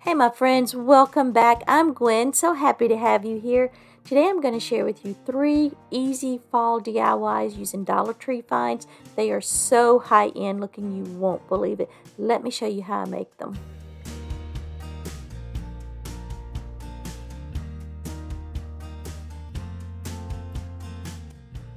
Hey my friends, welcome back. I'm Gwen, so happy to have you here. Today I'm going to share with you 3 easy fall DIYs using Dollar Tree finds. They are so high-end looking you won't believe it. Let me show you how I make them.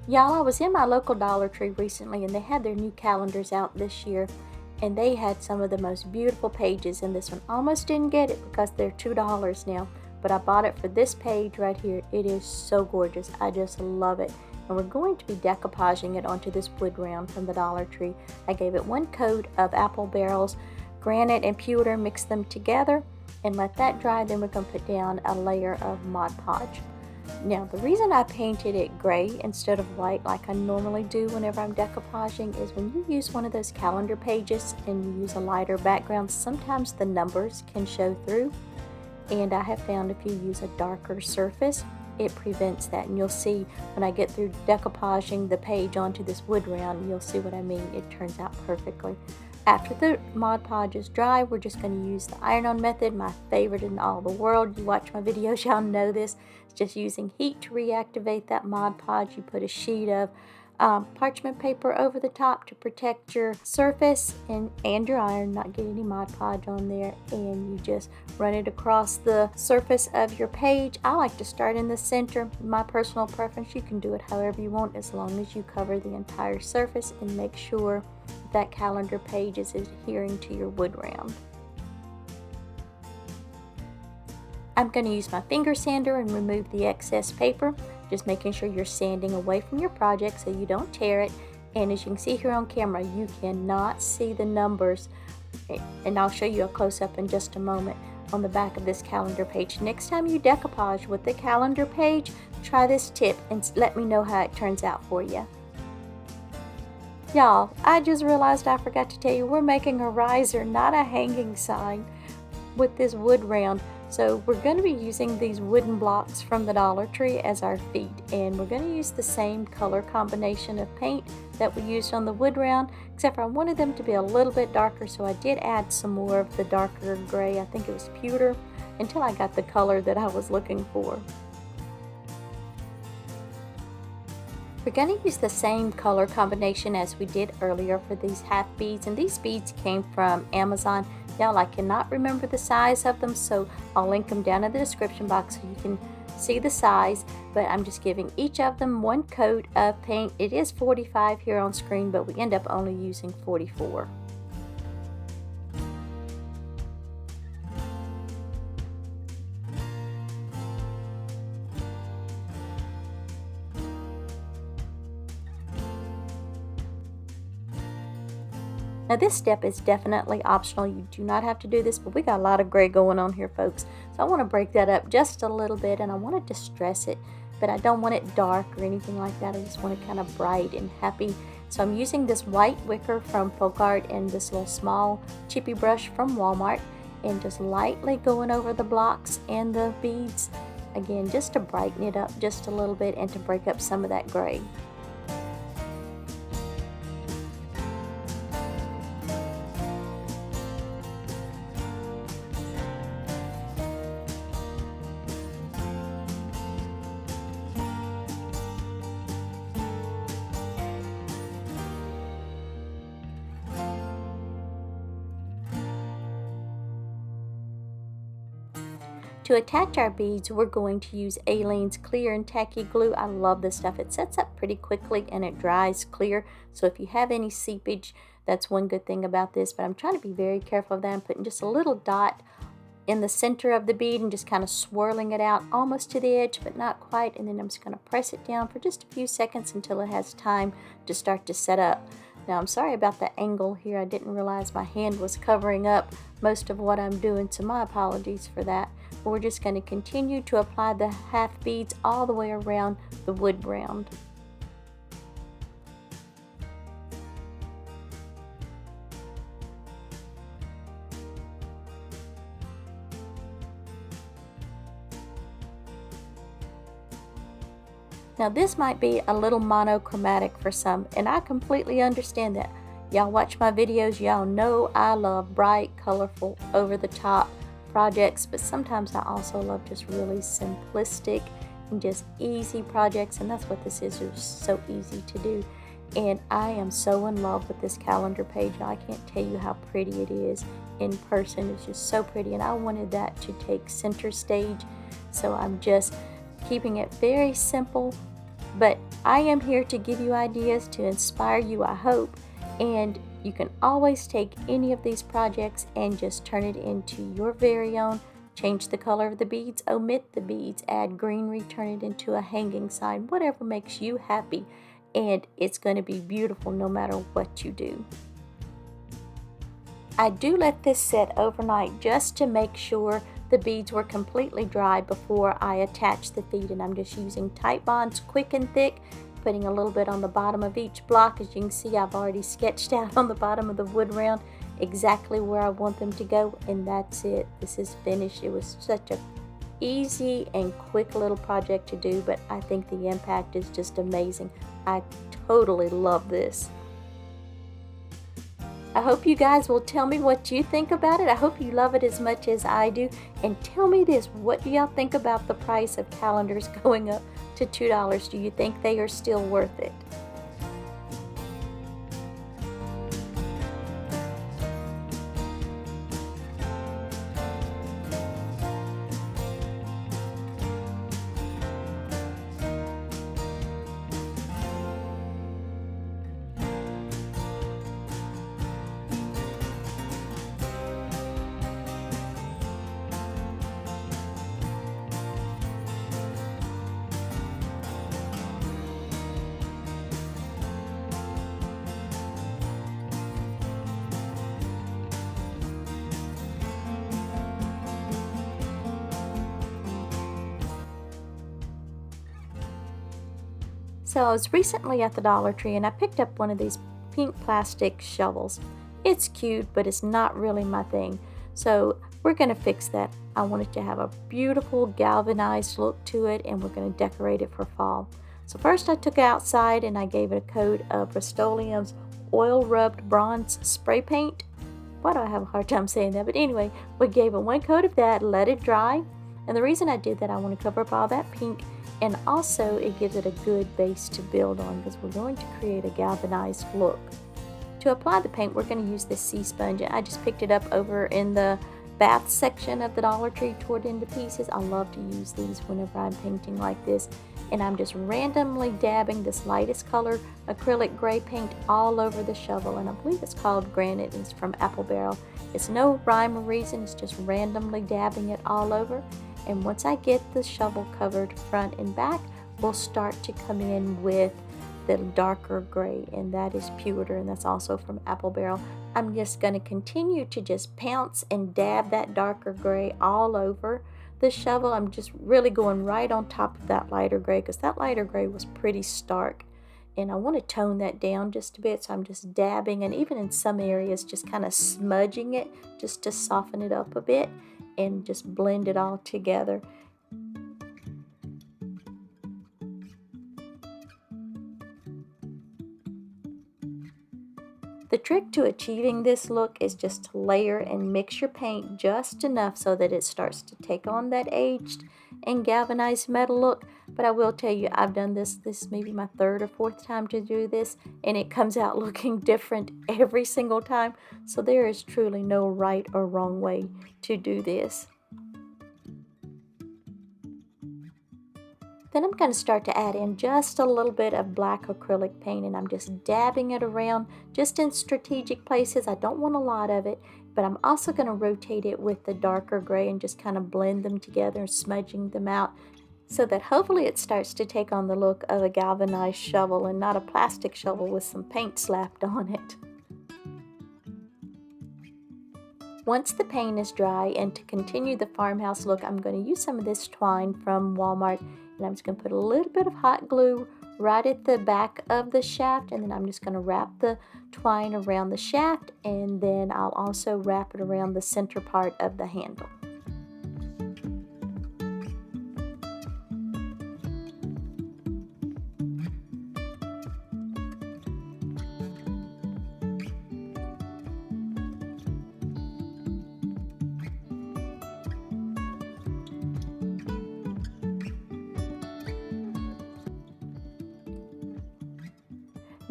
Y'all, I was in my local Dollar Tree recently and they had their new calendars out this year. And they had some of the most beautiful pages in this one. Almost didn't get it because they're $2 now, but I bought it for this page right here. It is so gorgeous. I just love it. And we're going to be decoupaging it onto this wood round from the Dollar Tree. I gave it 1 coat of apple barrels, granite and pewter, mixed them together and let that dry. Then we're going to put down a layer of Mod Podge. Now, the reason I painted it gray instead of white like I normally do whenever I'm decoupaging is when you use one of those calendar pages and you use a lighter background, sometimes the numbers can show through. And I have found if you use a darker surface, it prevents that. And you'll see when I get through decoupaging the page onto this wood round, you'll see what I mean. It turns out perfectly. After the Mod Podge is dry, we're just going to use the iron-on method, my favorite in all the world. You watch my videos, y'all know this. It's just using heat to reactivate that Mod Podge. You put a sheet of parchment paper over the top to protect your surface and your iron, not get any Mod Podge on there, and you just run it across the surface of your page. I like to start in the center. My personal preference, you can do it however you want as long as you cover the entire surface and make sure that calendar page is adhering to your wood round. I'm going to use my finger sander and remove the excess paper, just making sure you're sanding away from your project so you don't tear it. And as you can see here on camera, you cannot see the numbers, and I'll show you a close-up in just a moment on the back of this calendar page. Next time you decoupage with the calendar page, try this tip and let me know how it turns out for you. Y'all, I just realized I forgot to tell you we're making a riser, not a hanging sign, with this wood round. So we're going to be using these wooden blocks from the Dollar Tree as our feet, and we're going to use the same color combination of paint that we used on the wood round, except for I wanted them to be a little bit darker, so I did add some more of the darker gray, I think it was pewter, until I got the color that I was looking for. We're going to use the same color combination as we did earlier for these half beads, and these beads came from Amazon. Y'all, I cannot remember the size of them, so I'll link them down in the description box so you can see the size, but I'm just giving each of them 1 coat of paint. It is 45 here on screen, but we end up only using 44. Now this step is definitely optional. You do not have to do this, but we got a lot of gray going on here, folks. So I want to break that up just a little bit, and I want to distress it, but I don't want it dark or anything like that. I just want it kind of bright and happy. So I'm using this white wicker from Folk Art and this little small chippy brush from Walmart, and just lightly going over the blocks and the beads. Again, just to brighten it up just a little bit and to break up some of that gray. To attach our beads, we're going to use Aleene's clear and tacky glue. I love this stuff. It sets up pretty quickly and it dries clear. So if you have any seepage, that's one good thing about this. But I'm trying to be very careful of that. I'm putting just a little dot in the center of the bead and just kind of swirling it out almost to the edge, but not quite. And then I'm just going to press it down for just a few seconds until it has time to start to set up. Now, I'm sorry about the angle here. I didn't realize my hand was covering up most of what I'm doing, so my apologies for that. But we're just going to continue to apply the half beads all the way around the wood round. Now this might be a little monochromatic for some, and I completely understand that. Y'all watch my videos, y'all know I love bright, colorful, over the top projects, but sometimes I also love just really simplistic and just easy projects, and that's what this is. It's so easy to do. And I am so in love with this calendar page. I can't tell you how pretty it is in person. It's just so pretty, and I wanted that to take center stage, so I'm just keeping it very simple. But I am here to give you ideas to inspire you, I hope, and you can always take any of these projects and just turn it into your very own. Change the color of the beads, omit the beads, add greenery, turn it into a hanging sign, whatever makes you happy, and it's going to be beautiful no matter what you do. I do let this set overnight just to make sure the beads were completely dry before I attach the feet, and I'm just using Titebond's Quick and Thick, putting a little bit on the bottom of each block. As you can see, I've already sketched out on the bottom of the wood round exactly where I want them to go, and that's it. This is finished. It was such a easy and quick little project to do, but I think the impact is just amazing. I totally love this. I hope you guys will tell me what you think about it. I hope you love it as much as I do. And tell me this, what do y'all think about the price of calendars going up to $2? Do you think they are still worth it? So I was recently at the Dollar Tree and I picked up one of these pink plastic shovels. It's cute, but it's not really my thing. So we're going to fix that. I want it to have a beautiful galvanized look to it, and we're going to decorate it for fall. So first I took it outside and I gave it a coat of Rust-Oleum's oil rubbed bronze spray paint. Why do I have a hard time saying that? But anyway, we gave it one coat of that, let it dry. And the reason I did that, I want to cover up all that pink, and also it gives it a good base to build on because we're going to create a galvanized look. To apply the paint, we're going to use this sea sponge. I just picked it up over in the bath section of the Dollar Tree, tore it into pieces. I love to use these whenever I'm painting like this. And I'm just randomly dabbing this lightest color acrylic gray paint all over the shovel. And I believe it's called Granite, and it's from Apple Barrel. It's no rhyme or reason, it's just randomly dabbing it all over. And once I get the shovel covered front and back, we'll start to come in with the darker gray, and that is pewter, and that's also from Apple Barrel. I'm just going to continue to just pounce and dab that darker gray all over the shovel. I'm just really going right on top of that lighter gray because that lighter gray was pretty stark, and I want to tone that down just a bit, so I'm just dabbing, and even in some areas just kind of smudging it just to soften it up a bit and just blend it all together. The trick to achieving this look is just to layer and mix your paint just enough so that it starts to take on that aged and galvanized metal look. But I will tell you, I've done this may be my third or fourth time to do this, and it comes out looking different every single time. So there is truly no right or wrong way to do this. Then I'm going to start to add in just a little bit of black acrylic paint, and I'm just dabbing it around just in strategic places. I don't want a lot of it, but I'm also going to rotate it with the darker gray and just kind of blend them together, smudging them out, so that hopefully it starts to take on the look of a galvanized shovel and not a plastic shovel with some paint slapped on it. Once the paint is dry, and to continue the farmhouse look, I'm going to use some of this twine from Walmart, and I'm just going to put a little bit of hot glue right at the back of the shaft, and then I'm just going to wrap the twine around the shaft, and then I'll also wrap it around the center part of the handle.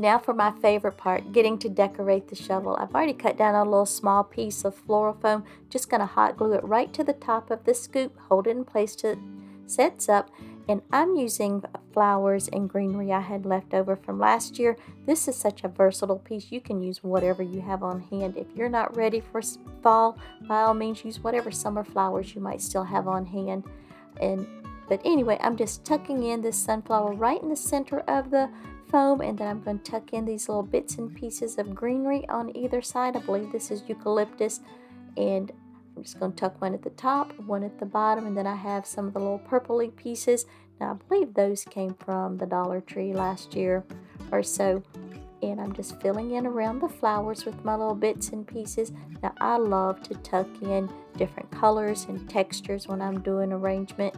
Now for my favorite part, getting to decorate the shovel. I've already cut down a little small piece of floral foam. Just going to hot glue it right to the top of the scoop, hold it in place till it sets up. And I'm using flowers and greenery I had left over from last year. This is such a versatile piece. You can use whatever you have on hand. If you're not ready for fall, by all means use whatever summer flowers you might still have on hand. But anyway, I'm just tucking in this sunflower right in the center of the foam, and then I'm going to tuck in these little bits and pieces of greenery on either side. I believe this is eucalyptus, and I'm just going to tuck one at the top, one at the bottom, and then I have some of the little purpley pieces. Now I believe those came from the Dollar Tree last year or so, and I'm just filling in around the flowers with my little bits and pieces. Now I love to tuck in different colors and textures when I'm doing arrangement.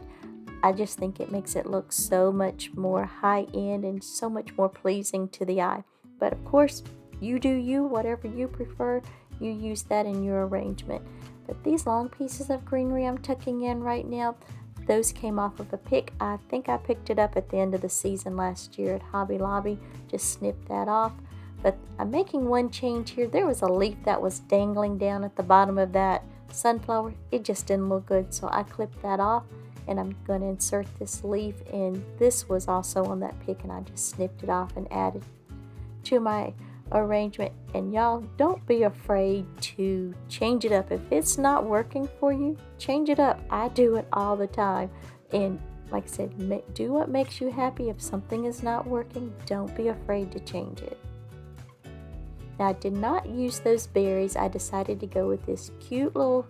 I just think it makes it look so much more high-end and so much more pleasing to the eye. But of course, you do you, whatever you prefer, you use that in your arrangement. But these long pieces of greenery I'm tucking in right now, those came off of a pick. I think I picked it up at the end of the season last year at Hobby Lobby. Just snipped that off. But I'm making one change here. There was a leaf that was dangling down at the bottom of that sunflower. It just didn't look good, so I clipped that off. And I'm going to insert this leaf, and this was also on that pick, and I just snipped it off and added to my arrangement. And y'all, don't be afraid to change it up. If it's not working for you, change it up. I do it all the time. And like I said, do what makes you happy. If something is not working, don't be afraid to change it. Now, I did not use those berries. I decided to go with this cute little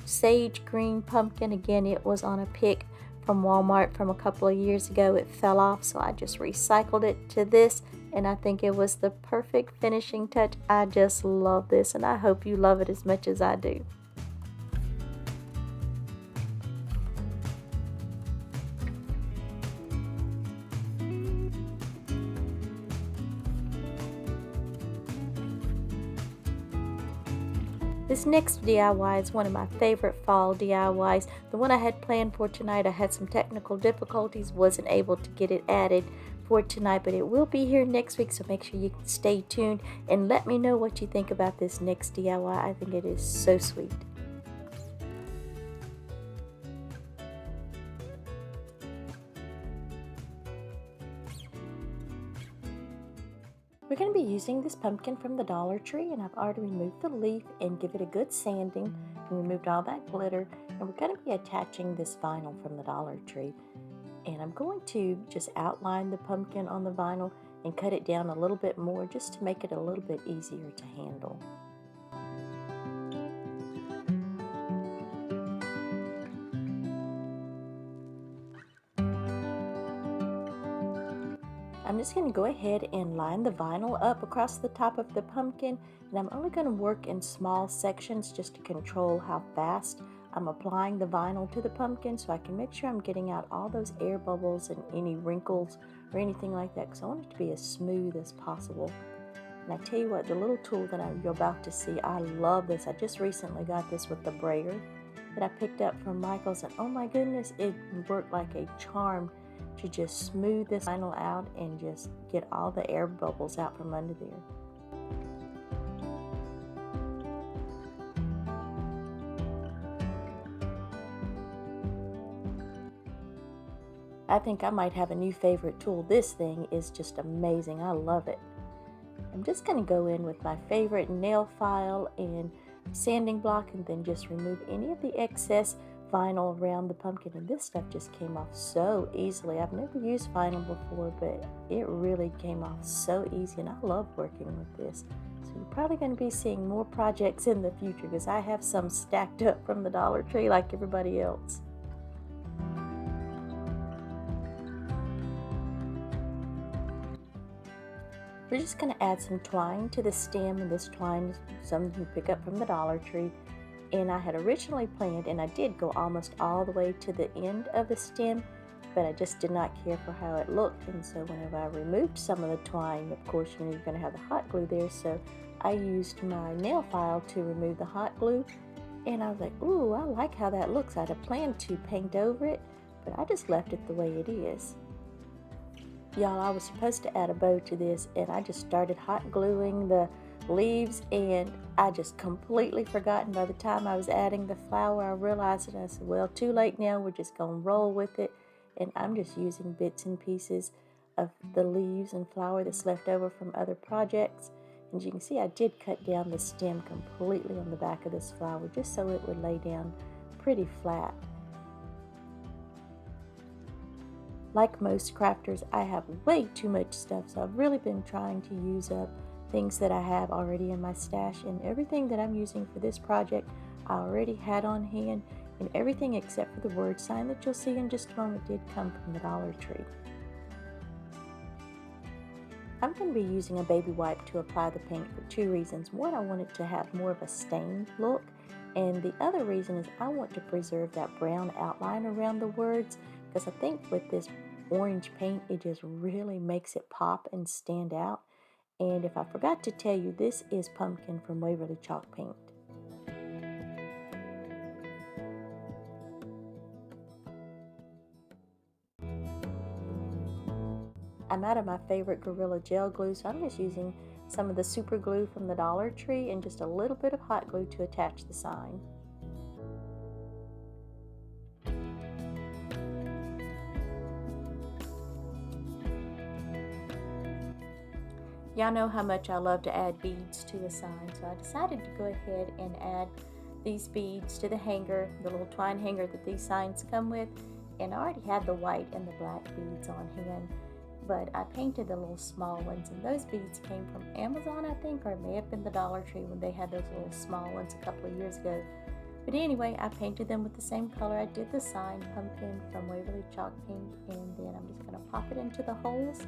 sage green pumpkin. Again, it was on a pick from Walmart from a couple of years ago. It fell off, so I just recycled it to this, and I think it was the perfect finishing touch. I just love this, and I hope you love it as much as I do. This next DIY is one of my favorite fall DIYs. The one I had planned for tonight, I had some technical difficulties, wasn't able to get it added for tonight, but it will be here next week, so make sure you stay tuned and let me know what you think about this next DIY. I think it is so sweet. We're going to be using this pumpkin from the Dollar Tree, and I've already removed the leaf and give it a good sanding and removed all that glitter. And we're going to be attaching this vinyl from the Dollar Tree. And I'm going to just outline the pumpkin on the vinyl and cut it down a little bit more just to make it a little bit easier to handle. I'm just going to go ahead and line the vinyl up across the top of the pumpkin, and I'm only going to work in small sections just to control how fast I'm applying the vinyl to the pumpkin, so I can make sure I'm getting out all those air bubbles and any wrinkles or anything like that, because I want it to be as smooth as possible. And I tell you what, the little tool that you're about to see, I love this. I just recently got this with the brayer that I picked up from Michael's, and oh my goodness, it worked like a charm to just smooth this vinyl out and just get all the air bubbles out from under there. I think I might have a new favorite tool. This thing is just amazing. I love it. I'm just going to go in with my favorite nail file and sanding block, and then just remove any of the excess vinyl around the pumpkin. And this stuff just came off so easily. I've never used vinyl before, but it really came off so easy, and I love working with this. So you're probably going to be seeing more projects in the future, because I have some stacked up from the Dollar Tree like everybody else. We're just going to add some twine to the stem, and this twine is some you pick up from the Dollar Tree. And I had originally planned, and I did go almost all the way to the end of the stem, but I just did not care for how it looked. And so whenever I removed some of the twine, of course, you're going to have the hot glue there, so I used my nail file to remove the hot glue. And I was like, ooh, I like how that looks. I had planned to paint over it, but I just left it the way it is. Y'all, I was supposed to add a bow to this, and I just started hot gluing the leaves, and I just completely forgotten. By the time I was adding the flower, I realized it. I said, well, too late now. We're just going to roll with it. And I'm just using bits and pieces of the leaves and flower that's left over from other projects. And you can see I did cut down the stem completely on the back of this flower just so it would lay down pretty flat. Like most crafters, I have way too much stuff, so I've really been trying to use up things that I have already in my stash, and everything that I'm using for this project I already had on hand, and everything except for the word sign that you'll see in just a moment did come from the Dollar Tree. I'm going to be using a baby wipe to apply the paint for two reasons. One, I want it to have more of a stained look, and the other reason is I want to preserve that brown outline around the words, because I think with this orange paint it just really makes it pop and stand out. And if I forgot to tell you, this is Pumpkin from Waverly Chalk Paint. I'm out of my favorite Gorilla Gel glue, so I'm just using some of the super glue from the Dollar Tree and just a little bit of hot glue to attach the sign. Y'all know how much I love to add beads to a sign, so I decided to go ahead and add these beads to the hanger, the little twine hanger that these signs come with, and I already had the white and the black beads on hand, but I painted the little small ones, and those beads came from Amazon, I think, or it may have been the Dollar Tree when they had those little small ones a couple of years ago. But anyway, I painted them with the same color. I did the sign, Pumpkin from Waverly Chalk Paint, and then I'm just going to pop it into the holes.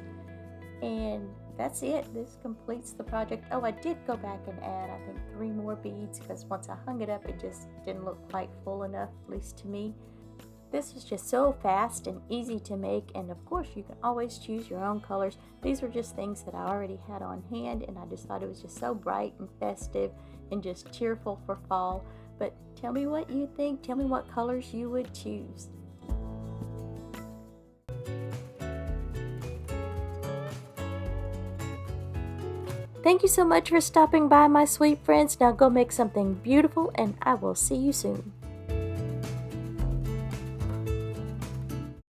And that's it. This completes the project. Oh, I did go back and add, I think, 3 more beads, because once I hung it up, it just didn't look quite full enough, at least to me. This was just so fast and easy to make, and of course you can always choose your own colors. These were just things that I already had on hand, and I just thought it was just so bright and festive and just cheerful for fall. But tell me what you think. Tell me what colors you would choose. Thank you so much for stopping by, my sweet friends. Now go make something beautiful, and I will see you soon.